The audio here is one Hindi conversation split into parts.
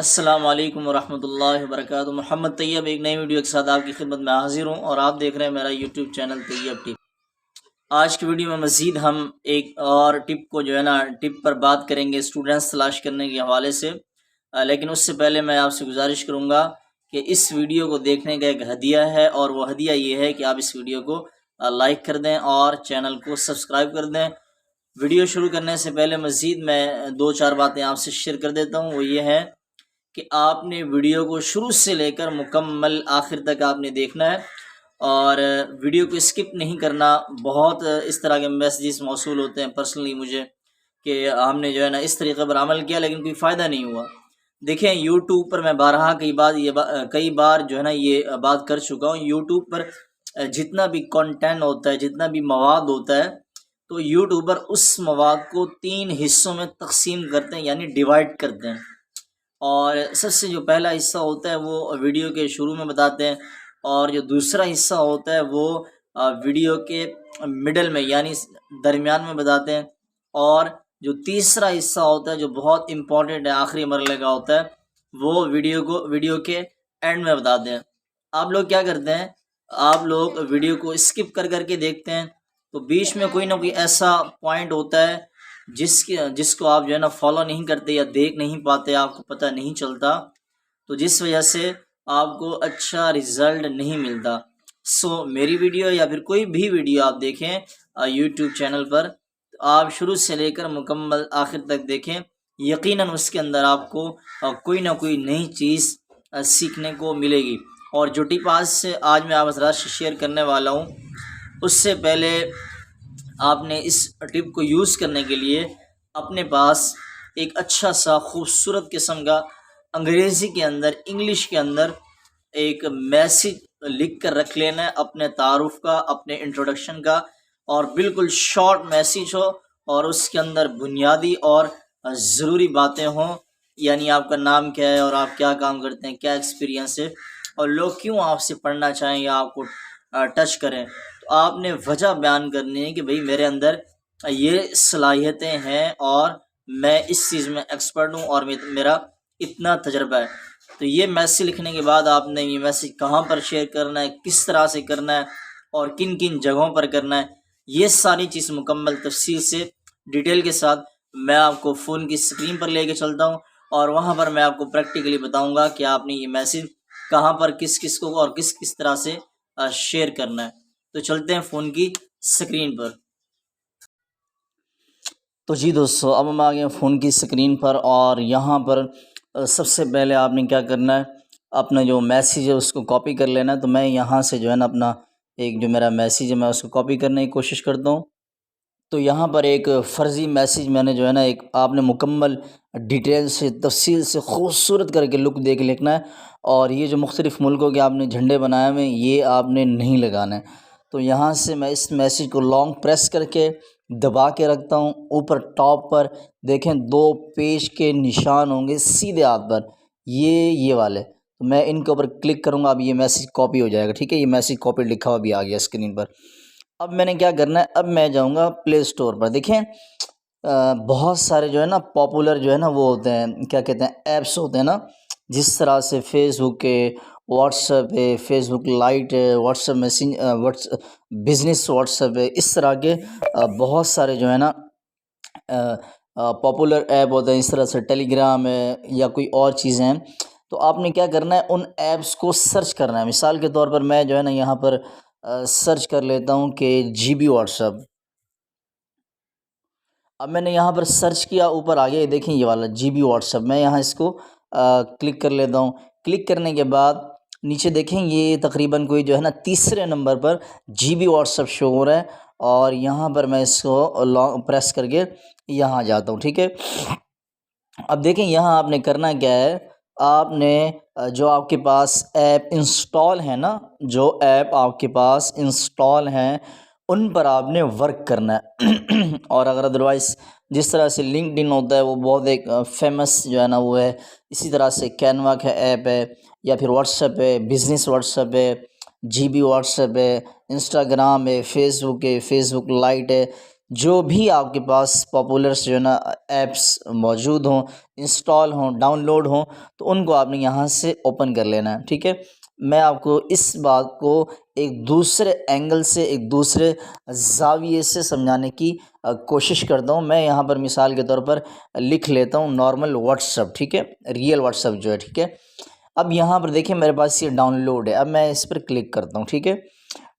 अस्सलाम वालेकुम वरहमतुल्लाहि वबरकातुहू। मोहम्मद तैयब एक नई वीडियो के साथ आपकी खिदमत में हाजिर हूँ और आप देख रहे हैं मेरा यूट्यूब चैनल तैयब टिप। आज की वीडियो में मज़ीद हम एक और टिप को जो है ना टिप पर बात करेंगे स्टूडेंट्स तलाश करने के हवाले से। लेकिन उससे पहले मैं आपसे गुजारिश करूँगा कि इस वीडियो को देखने का एक हदिया है और वो हदिया ये है कि आप इस वीडियो को लाइक कर दें और चैनल को सब्सक्राइब कर दें। वीडियो शुरू करने से पहले मज़ीद मैं दो चार बातें आपसे शेयर कर देता हूँ। वो ये है कि आपने वीडियो को शुरू से लेकर मुकम्मल आखिर तक आपने देखना है और वीडियो को स्किप नहीं करना। बहुत इस तरह के मैसेजेस मौसूल होते हैं पर्सनली मुझे कि हमने जो है ना इस तरीके पर अमल किया लेकिन कोई फ़ायदा नहीं हुआ। देखें यूट्यूब पर मैं बारहा कई बार जो है ना ये बात कर चुका हूँ। यूट्यूब पर जितना भी कंटेंट होता है, जितना भी मवाद होता है, तो यूट्यूबर उस मवाद को 3 हिस्सों में तकसीम करते हैं, यानी डिवाइड करते हैं। और सबसे जो पहला हिस्सा होता है वो वीडियो के शुरू में बताते हैं और जो दूसरा हिस्सा होता है वो वीडियो के मिडल में यानी दरमियान में बताते हैं और जो तीसरा हिस्सा होता है जो बहुत इम्पोर्टेंट है, आखिरी मरले का होता है, वो वीडियो के एंड में बताते हैं। आप लोग क्या करते हैं, आप लोग वीडियो को स्किप कर करके देखते हैं, तो बीच में कोई ना कोई ऐसा पॉइंट होता है जिसको आप जो है ना फॉलो नहीं करते या देख नहीं पाते, आपको पता नहीं चलता, तो जिस वजह से आपको अच्छा रिज़ल्ट नहीं मिलता। सो मेरी वीडियो या फिर कोई भी वीडियो आप देखें यूट्यूब चैनल पर, तो आप शुरू से लेकर मुकम्मल आखिर तक देखें। यकीनन उसके अंदर आपको कोई ना कोई नई चीज़ सीखने को मिलेगी। और जो टिप आज मैं आप हज़रात से शेयर करने वाला हूँ, उससे पहले आपने इस टिप को यूज़ करने के लिए अपने पास एक अच्छा सा खूबसूरत किस्म का अंग्रेज़ी के अंदर, इंग्लिश के अंदर एक मैसेज लिख कर रख लेना है, अपने तारुफ का, अपने इंट्रोडक्शन का, और बिल्कुल शॉर्ट मैसेज हो और उसके अंदर बुनियादी और ज़रूरी बातें हों। यानी आपका नाम क्या है और आप क्या काम करते हैं, क्या एक्सपीरियंस है और लोग क्यों आपसे पढ़ना चाहें या आपको टच करें। तो आपने वजह बयान करनी है कि भाई मेरे अंदर ये सलाहियतें हैं और मैं इस चीज़ में एक्सपर्ट हूँ और मेरा इतना तजर्बा है। तो ये मैसेज लिखने के बाद आपने ये मैसेज कहाँ पर शेयर करना है, किस तरह से करना है और किन किन जगहों पर करना है, ये सारी चीज़ मुकम्मल तफसील से डिटेल के साथ मैं आपको फ़ोन की स्क्रीन पर लेके चलता हूँ और वहाँ पर मैं आपको प्रैक्टिकली बताऊँगा कि आपने ये मैसेज कहाँ पर किस किस को और किस किस तरह से शेयर करना है। तो चलते हैं फ़ोन की स्क्रीन पर। तो जी दोस्तों, अब हम आ गए फ़ोन की स्क्रीन पर और यहाँ पर सबसे पहले आपने क्या करना है, अपना जो मैसेज है उसको कॉपी कर लेना है। तो मैं यहाँ से जो है ना अपना एक जो मेरा मैसेज है मैं उसको कॉपी करने की कोशिश करता हूँ। तो यहाँ पर एक फ़र्ज़ी मैसेज मैंने जो है ना एक आपने मुकम्मल डिटेल से, तफ़सील से, खूबसूरत करके लुक दे के लिखना है और ये जो मुख्तलिफ़ मुल्कों के आपने झंडे बनाए हुए हैं ये आपने नहीं लगाना है। तो यहाँ से मैं इस मैसेज को लॉन्ग प्रेस करके दबा के रखता हूँ। ऊपर टॉप पर देखें 2 पेज के निशान होंगे सीधे हाथ पर, ये वाले। तो मैं इनके ऊपर क्लिक करूँगा, अब ये मैसेज कॉपी हो जाएगा। ठीक है, ये मैसेज कॉपी लिखा हुआ भी आ गया स्क्रीन पर। अब मैंने क्या करना है, अब मैं जाऊँगा प्ले स्टोर पर। देखें बहुत सारे जो है ना पॉपुलर जो है ना वो होते हैं, क्या कहते हैं, ऐप्स होते हैं ना, जिस तरह से फेसबुक है, व्हाट्सएप है, फेसबुक लाइट है, व्हाट्सएप बिज़नेस व्हाट्सएप है, इस तरह के बहुत सारे जो है ना पॉपुलर ऐप होते हैं। इस तरह से टेलीग्राम है या कोई और चीज़ें हैं। तो आपने क्या करना है, उन ऐप्स को सर्च करना है। मिसाल के तौर पर मैं जो है ना यहाँ पर सर्च कर लेता हूँ कि GB व्हाट्सएप। अब मैंने यहाँ पर सर्च किया, ऊपर आ गया, ये देखें ये वाला GB व्हाट्सएप। मैं यहाँ इसको क्लिक कर लेता हूँ। क्लिक करने के बाद नीचे देखें ये तकरीबन कोई जो है ना तीसरे नंबर पर GB व्हाट्सएप शो हो रहा है और यहाँ पर मैं इसको लॉन्ग प्रेस करके यहाँ जाता हूँ। ठीक है, अब देखें यहाँ आपने करना क्या है, आपने जो आपके पास ऐप इंस्टॉल है ना, जो ऐप आपके पास इंस्टॉल हैं उन पर आपने वर्क करना है और अगर अदरवाइज़ जिस तरह से लिंक्डइन होता है वो बहुत एक फेमस जो है ना वो है, इसी तरह से कैनवा का ऐप है या फिर व्हाट्सएप है, बिज़नेस व्हाट्सएप है, GB व्हाट्सएप है, इंस्टाग्राम है, फेसबुक लाइट है, जो भी आपके पास पॉपुलर जो है ना ऐप्स मौजूद हों, इंस्टॉल हों, डाउनलोड हों, तो उनको आपने यहाँ से ओपन कर लेना है, ठीक है। मैं आपको इस बात को एक दूसरे एंगल से, एक दूसरे ज़ाविये से समझाने की कोशिश करता हूँ। मैं यहाँ पर मिसाल के तौर पर लिख लेता हूँ नॉर्मल व्हाट्सअप, ठीक है, रियल व्हाट्सअप जो है, ठीक है। अब यहाँ पर देखिए मेरे पास ये डाउनलोड है, अब मैं इस पर क्लिक करता हूँ, ठीक है।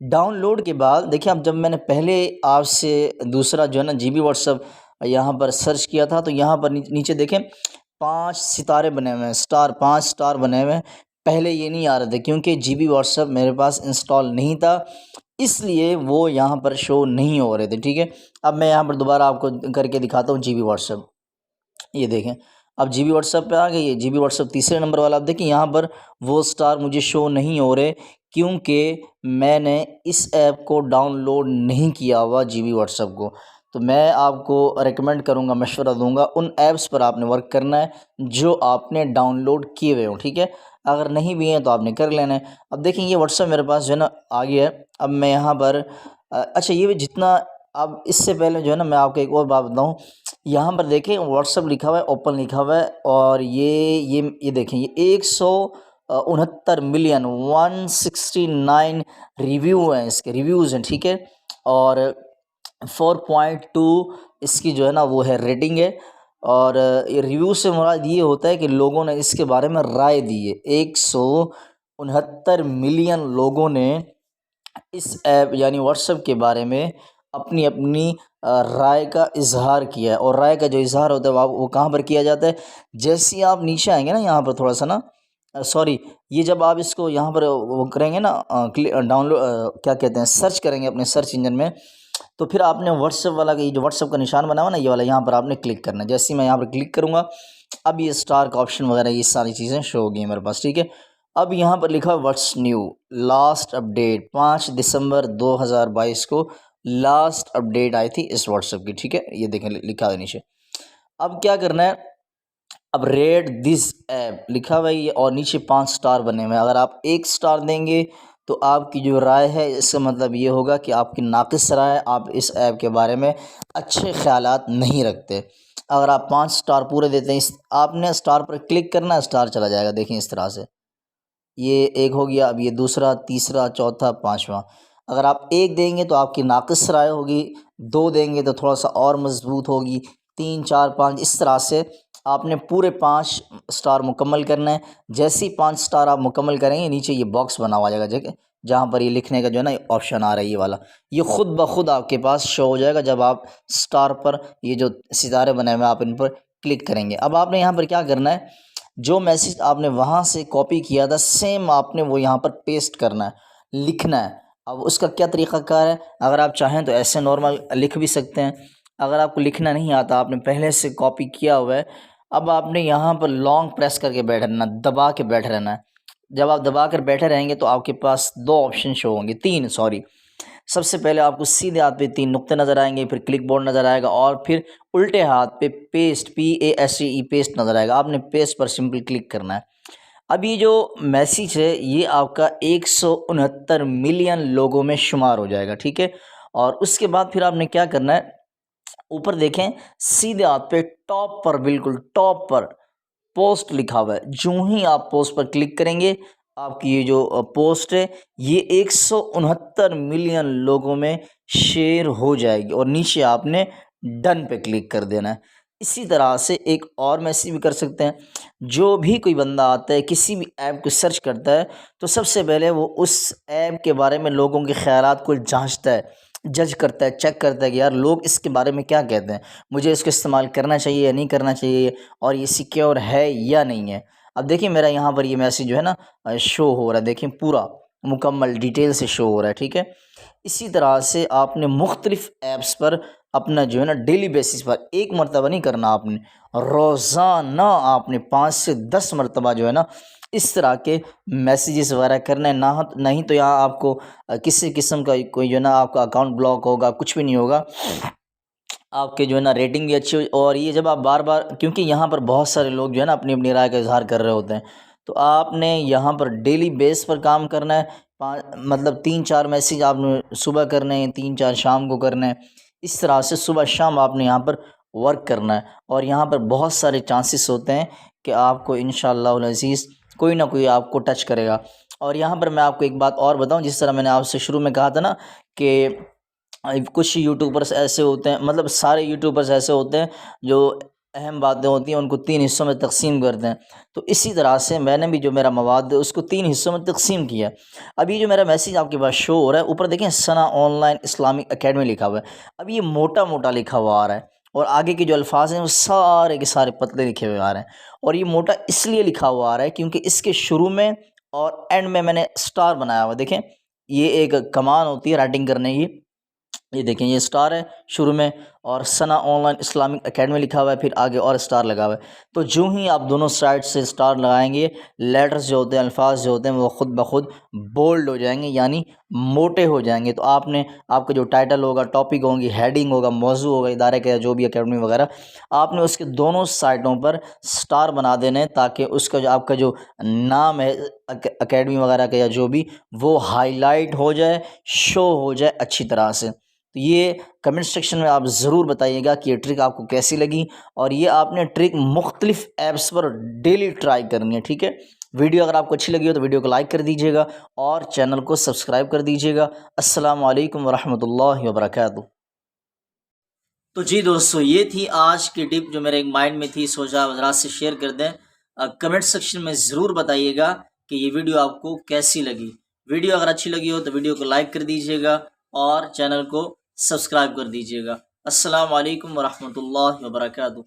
डाउनलोड के बाद देखिए, अब जब मैंने पहले आपसे दूसरा जो है ना जीबी व्हाट्सअप यहाँ पर सर्च किया था, तो यहाँ पर नीचे देखें 5 सितारे बने हुए हैं, स्टार, 5 स्टार बने हुए हैं। पहले ये नहीं आ रहे थे क्योंकि जीबी व्हाट्सअप मेरे पास इंस्टॉल नहीं था, इसलिए वो यहाँ पर शो नहीं हो रहे थे, ठीक है। अब मैं यहाँ पर दोबारा आपको करके दिखाता हूँ जीबी व्हाट्सअप। ये देखें, अब जीबी व्हाट्सअप पे आ गई है, जीबी व्हाट्सअप तीसरे नंबर वाला। आप देखिए यहाँ पर वो स्टार मुझे शो नहीं हो रहे क्योंकि मैंने इस ऐप को डाउनलोड नहीं किया हुआ जीबी व्हाट्सअप को। तो मैं आपको रेकमेंड करूँगा, मशवरा दूंगा, उन ऐप्स पर आपने वर्क करना है जो आपने डाउनलोड किए हुए हों, ठीक है। अगर नहीं भी हैं तो आपने कर लेना है। अब देखें ये व्हाट्सअप मेरे पास जो है ना आ गया है। अब मैं यहाँ पर अच्छा ये भी जितना, अब इससे पहले जो है ना मैं आपको एक और बात बताऊँ। यहाँ पर देखें व्हाट्सअप लिखा हुआ है, ओपन लिखा हुआ है, और ये देखें ये 169 मिलियन 169 रिव्यू हैं, इसके रिव्यूज़ हैं, ठीक है। और 4.2 इसकी जो है ना वो है रेटिंग है। और ये रिव्यू से मुराद ये होता है कि लोगों ने इसके बारे में राय दी है। 169 मिलियन लोगों ने इस ऐप यानी व्हाट्सएप के बारे में अपनी अपनी राय का इजहार किया है। और राय का जो इजहार होता है वो कहाँ पर किया जाता है, जैसे ही आप नीचे आएंगे ना यहाँ पर थोड़ा सा ना, सॉरी, ये जब आप इसको यहाँ पर वो करेंगे ना डाउनलोड, क्या कहते हैं, सर्च करेंगे अपने सर्च इंजन में, तो फिर आपने व्हाट्सएप वाला ये जो व्हाट्सएप का निशान बना हुआ ना ये वाला, यहाँ पर आपने क्लिक करना है। जैसे ही मैं यहाँ पर क्लिक करूँगा, अब ये स्टार का ऑप्शन वगैरह ये सारी चीज़ें शो होगी मेरे पास, ठीक है। अब यहाँ पर लिखा व्हाट्स न्यू, लास्ट अपडेट 5 दिसंबर 2022 को लास्ट अपडेट आई थी इस व्हाट्सएप की, ठीक है। ये देखें लिखा है नीचे। अब क्या करना है, अब रेट दिस ऐप लिखा हुआ है ये, और नीचे 5 स्टार बने हुए हैं। अगर आप 1 स्टार देंगे तो आपकी जो राय है, इसका मतलब ये होगा कि आपकी नाक़िस राय है, आप इस ऐप के बारे में अच्छे ख़यालात नहीं रखते। अगर आप 5 स्टार पूरे देते हैं, आपने स्टार पर क्लिक करना, स्टार चला जाएगा, देखें इस तरह से। ये एक हो गया, अब ये दूसरा, तीसरा, चौथा, पाँचवा। अगर आप 1 देंगे तो आपकी नाक़िस राय होगी, 2 देंगे तो थोड़ा सा और मजबूत होगी, 3, 4, 5, इस तरह से आपने पूरे 5 स्टार मुकम्मल करना है। जैसे ही 5 स्टार आप मुकम्मल करेंगे, नीचे ये बॉक्स बना हुआ आ जाएगा जगह, जहाँ पर ये लिखने का जो है ना ऑप्शन आ रहा है ये वाला, ये ख़ुद ब खुद आपके पास शो हो जाएगा जब आप स्टार पर, ये जो सितारे बनाए हुए आप इन पर क्लिक करेंगे। अब आपने यहाँ पर क्या करना है, जो मैसेज आपने वहाँ से कॉपी किया था, सेम आपने वो यहाँ पर पेस्ट करना है, लिखना है। अब उसका क्या तरीक़ाकार है, अगर आप चाहें तो ऐसे नॉर्मल लिख भी सकते हैं। अगर आपको लिखना नहीं आता, आपने पहले से कॉपी किया हुआ है, अब आपने यहाँ पर लॉन्ग प्रेस करके बैठ रहना, दबा के बैठ रहना है। जब आप दबा कर बैठे रहेंगे तो आपके पास 2 ऑप्शन शो होंगे, 3 सॉरी। सबसे पहले आपको सीधे हाथ पे 3 नुक्ते नज़र आएंगे, फिर क्लिक बोर्ड नज़र आएगा, और फिर उल्टे हाथ पे पेस्ट, PASTE पेस्ट नज़र आएगा। आपने पेस्ट पर सिंपल क्लिक करना है। अब ये जो मैसेज है ये आपका 169 मिलियन लोगों में शुमार हो जाएगा, ठीक है। और उसके बाद फिर आपने क्या करना है, ऊपर देखें सीधे हाथ पे टॉप पर, बिल्कुल टॉप पर पोस्ट लिखा हुआ है। जो ही आप पोस्ट पर क्लिक करेंगे, आपकी ये जो पोस्ट है ये 169 मिलियन लोगों में शेयर हो जाएगी, और नीचे आपने डन पे क्लिक कर देना है। इसी तरह से एक और मैसेज भी कर सकते हैं। जो भी कोई बंदा आता है, किसी भी ऐप को सर्च करता है, तो सबसे पहले वो उस ऐप के बारे में लोगों के ख़यालात को जांचता है, जज करता है, चेक करता है कि यार लोग इसके बारे में क्या कहते हैं, मुझे इसको इस्तेमाल करना चाहिए या नहीं करना चाहिए, और ये सिक्योर है या नहीं है। अब देखिए मेरा यहाँ पर ये मैसेज जो है ना शो हो रहा है, देखिए पूरा मुकम्मल डिटेल से शो हो रहा है, ठीक है। इसी तरह से आपने मुख्तलिफ़ ऐप्स पर अपना जो है ना डेली बेसिस पर, एक मरतबा नहीं करना आपने, रोज़ाना आपने 5 से 10 मरतबा जो है ना इस तरह के मैसेजेस वगैरह करना है। नहीं तो यहाँ आपको किसी किस्म का कोई जो है ना आपका अकाउंट ब्लॉक होगा, कुछ भी नहीं होगा, आपके जो है ना रेटिंग भी अच्छी हो। और ये जब आप बार बार, क्योंकि यहाँ पर बहुत सारे लोग जो है ना अपनी अपनी राय का इजहार कर रहे होते हैं, तो आपने यहाँ पर डेली बेस पर काम करना है। मतलब 3-4 मैसेज आपने सुबह करने हैं, 3-4 शाम को करने हैं। इस तरह से सुबह शाम आपने यहाँ पर वर्क करना है और यहाँ पर बहुत सारे चांसेस होते हैं कि आपको इंशाअल्लाह अज़ीज़ कोई ना कोई आपको टच करेगा। और यहाँ पर मैं आपको एक बात और बताऊँ, जिस तरह मैंने आपसे शुरू में कहा था ना कि कुछ यूट्यूबर्स ऐसे होते हैं, मतलब सारे यूट्यूबर्स ऐसे होते हैं जो अहम बातें होती हैं उनको 3 हिस्सों में तकसीम करते हैं। तो इसी तरह से मैंने भी जो मेरा मवाद है उसको 3 हिस्सों में तकसीम किया। अब ये जो मेरा मैसेज आपके पास शो हो रहा है, ऊपर देखें सना ऑनलाइन इस्लामिक एकेडमी लिखा हुआ है। अब ये मोटा-मोटा लिखा हुआ आ रहा है और आगे के जो अल्फाज हैं वो सारे के सारे पतले लिखे हुए आ रहे हैं। और ये मोटा इसलिए लिखा हुआ आ रहा है क्योंकि इसके शुरू में और एंड में मैंने स्टार बनाया हुआ है। देखें, ये एक कमान होती है राइटिंग करने की, ये देखें ये स्टार है शुरू में और सना ऑनलाइन इस्लामिक एकेडमी लिखा हुआ है, फिर आगे और स्टार लगा हुआ है। तो जो ही आप दोनों साइड से स्टार लगाएंगे, लेटर्स जो होते हैं, अल्फाज जो होते हैं वो ख़ुद ब खुद बोल्ड हो जाएंगे, यानी मोटे हो जाएंगे। तो आपने आपका जो टाइटल होगा, टॉपिक होंगी, हेडिंग होगा, मौजू होगा इदारे का या जो भी एकेडमी वगैरह, आपने उसके दोनों साइडों पर स्टार बना देने ताकि उसका जो आपका जो नाम है एकेडमी वगैरह का या जो भी, वो हाईलाइट हो जाए, शो हो जाए अच्छी तरह से। तो ये कमेंट सेक्शन में आप ज़रूर बताइएगा कि ये ट्रिक आपको कैसी लगी और ये आपने ट्रिक मुख्तलिफ़ ऐप्स पर डेली ट्राई करनी है, ठीक है। वीडियो अगर आपको अच्छी लगी हो तो वीडियो को लाइक कर दीजिएगा और चैनल को सब्सक्राइब कर दीजिएगा। अस्सलामु अलैकुम वरहमतुल्लाहि वबरकातुहू। तो जी दोस्तों, ये थी आज की टिप जो मेरे एक माइंड में थी, सोचा हज़रात से शेयर कर दें। कमेंट सेक्शन में ज़रूर बताइएगा कि ये वीडियो आपको कैसी लगी। वीडियो अगर अच्छी लगी हो तो वीडियो को लाइक कर दीजिएगा और चैनल को सब्सक्राइब कर दीजिएगा। अस्सलामु अलैकुम वरहमतुल्लाहि वबरकातुहू।